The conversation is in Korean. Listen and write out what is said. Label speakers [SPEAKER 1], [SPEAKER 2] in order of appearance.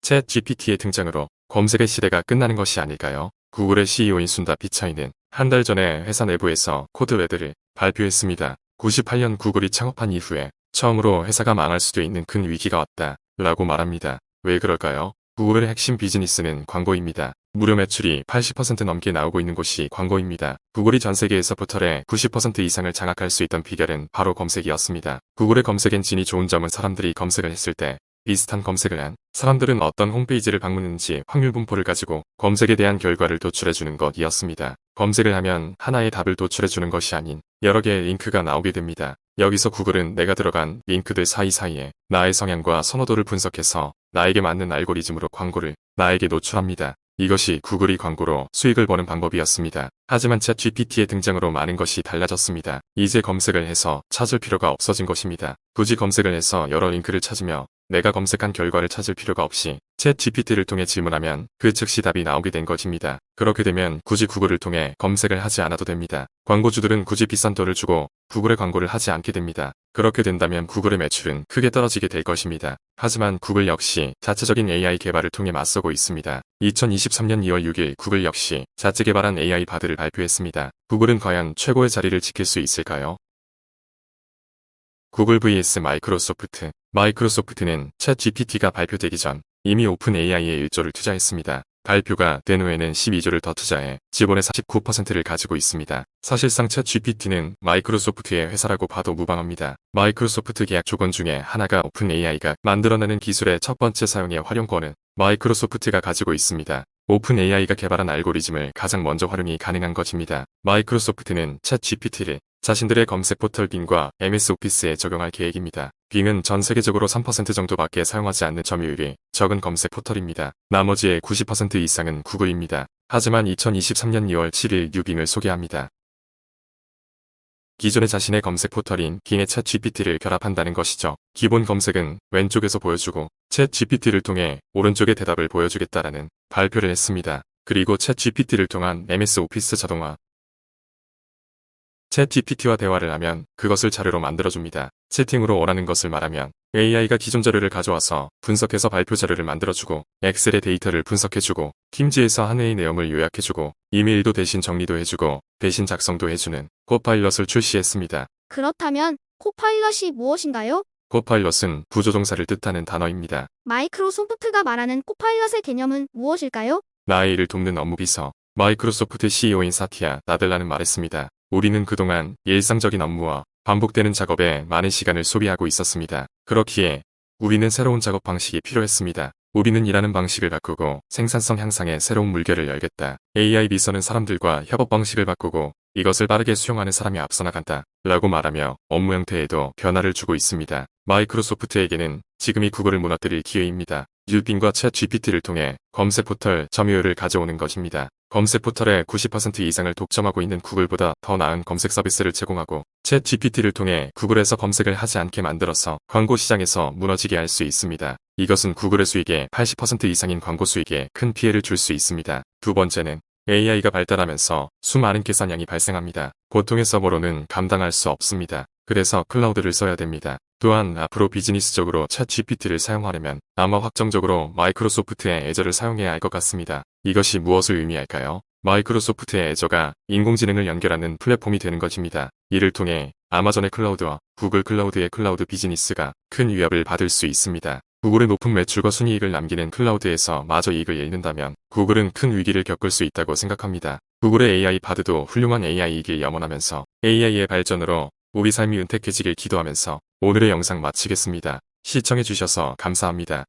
[SPEAKER 1] 챗 GPT의 등장으로 검색의 시대가 끝나는 것이 아닐까요? 구글의 CEO인 순다 피차이는 한 달 전에 회사 내부에서 코드레드를 발표했습니다. 98년 구글이 창업한 이후에 처음으로 회사가 망할 수도 있는 큰 위기가 왔다 라고 말합니다. 왜 그럴까요? 구글의 핵심 비즈니스는 광고입니다. 무료 매출이 80% 넘게 나오고 있는 곳이 광고입니다. 구글이 전 세계에서 포털의 90% 이상을 장악할 수 있던 비결은 바로 검색이었습니다. 구글의 검색 엔진이 좋은 점은 사람들이 검색을 했을 때 비슷한 검색을 한 사람들은 어떤 홈페이지를 방문했는지 확률 분포를 가지고 검색에 대한 결과를 도출해주는 것이었습니다. 검색을 하면 하나의 답을 도출해주는 것이 아닌 여러 개의 링크가 나오게 됩니다. 여기서 구글은 내가 들어간 링크들 사이사이에 나의 성향과 선호도를 분석해서 나에게 맞는 알고리즘으로 광고를 나에게 노출합니다. 이것이 구글이 광고로 수익을 버는 방법이었습니다. 하지만 챗 GPT의 등장으로 많은 것이 달라졌습니다. 이제 검색을 해서 찾을 필요가 없어진 것입니다. 굳이 검색을 해서 여러 링크를 찾으며 내가 검색한 결과를 찾을 필요가 없이 챗 GPT를 통해 질문하면 그 즉시 답이 나오게 된 것입니다. 그렇게 되면 굳이 구글을 통해 검색을 하지 않아도 됩니다. 광고주들은 굳이 비싼 돈을 주고 구글의 광고를 하지 않게 됩니다. 그렇게 된다면 구글의 매출은 크게 떨어지게 될 것입니다. 하지만 구글 역시 자체적인 AI 개발을 통해 맞서고 있습니다. 2023년 2월 6일 구글 역시 자체 개발한 AI 바드를 발표했습니다. 구글은 과연 최고의 자리를 지킬 수 있을까요? 구글 vs 마이크로소프트. 마이크로소프트는 챗 GPT가 발표되기 전 이미 오픈 AI에 1조를 투자했습니다. 발표가 된 후에는 12조를 더 투자해 지분의 49%를 가지고 있습니다. 사실상 챗 GPT는 마이크로소프트의 회사라고 봐도 무방합니다. 마이크로소프트 계약 조건 중에 하나가 오픈 AI가 만들어내는 기술의 첫 번째 사용의 활용권은 마이크로소프트가 가지고 있습니다. 오픈 AI가 개발한 알고리즘을 가장 먼저 활용이 가능한 것입니다. 마이크로소프트는 챗 GPT를 자신들의 검색 포털 빙과 MS 오피스에 적용할 계획입니다. 빙은 전 세계적으로 3% 정도밖에 사용하지 않는 점유율이 적은 검색 포털입니다. 나머지의 90% 이상은 구글입니다. 하지만 2023년 2월 7일 뉴빙을 소개합니다. 기존의 자신의 검색 포털인 빙에 챗 GPT를 결합한다는 것이죠. 기본 검색은 왼쪽에서 보여주고 챗 GPT를 통해 오른쪽의 대답을 보여주겠다라는 발표를 했습니다. 그리고 챗 GPT를 통한 MS 오피스 자동화 챗 GPT와 대화를 하면 그것을 자료로 만들어줍니다. 채팅으로 원하는 것을 말하면 AI가 기존 자료를 가져와서 분석해서 발표 자료를 만들어주고 엑셀의 데이터를 분석해주고 팀즈에서 한 회의 내용을 요약해주고 이메일도 대신 정리도 해주고 대신 작성도 해주는 코파일럿을 출시했습니다.
[SPEAKER 2] 그렇다면 코파일럿이 무엇인가요?
[SPEAKER 1] 코파일럿은 부조동사를 뜻하는 단어입니다.
[SPEAKER 2] 마이크로소프트가 말하는 코파일럿의 개념은 무엇일까요?
[SPEAKER 1] 나의 일을 돕는 업무 비서. 마이크로소프트 CEO인 사티아 나델라는 말했습니다. 우리는 그동안 일상적인 업무와 반복되는 작업에 많은 시간을 소비하고 있었습니다. 그렇기에 우리는 새로운 작업 방식이 필요했습니다. 우리는 일하는 방식을 바꾸고 생산성 향상의 새로운 물결을 열겠다. AI 비서는 사람들과 협업 방식을 바꾸고 이것을 빠르게 수용하는 사람이 앞서 나간다. 라고 말하며 업무 형태에도 변화를 주고 있습니다. 마이크로소프트에게는 지금이 구글을 무너뜨릴 기회입니다. 뉴빙과 챗 GPT를 통해 검색 포털 점유율을 가져오는 것입니다. 검색 포털의 90% 이상을 독점하고 있는 구글보다 더 나은 검색 서비스를 제공하고 챗 GPT를 통해 구글에서 검색을 하지 않게 만들어서 광고 시장에서 무너지게 할 수 있습니다. 이것은 구글의 수익의 80% 이상인 광고 수익에 큰 피해를 줄 수 있습니다. 두 번째는 AI가 발달하면서 수많은 계산량이 발생합니다. 보통의 서버로는 감당할 수 없습니다. 그래서 클라우드를 써야 됩니다. 또한 앞으로 비즈니스적으로 챗 GPT를 사용하려면 아마 확정적으로 마이크로소프트의 애저를 사용해야 할 것 같습니다. 이것이 무엇을 의미할까요? 마이크로소프트의 애저가 인공지능을 연결하는 플랫폼이 되는 것입니다. 이를 통해 아마존의 클라우드와 구글 클라우드의 클라우드 비즈니스가 큰 위협을 받을 수 있습니다. 구글의 높은 매출과 순이익을 남기는 클라우드에서 마저 이익을 잃는다면 구글은 큰 위기를 겪을 수 있다고 생각합니다. 구글의 AI 바드도 훌륭한 AI이길 염원하면서 AI의 발전으로 우리 삶이 은택해지길 기도하면서 오늘의 영상 마치겠습니다. 시청해주셔서 감사합니다.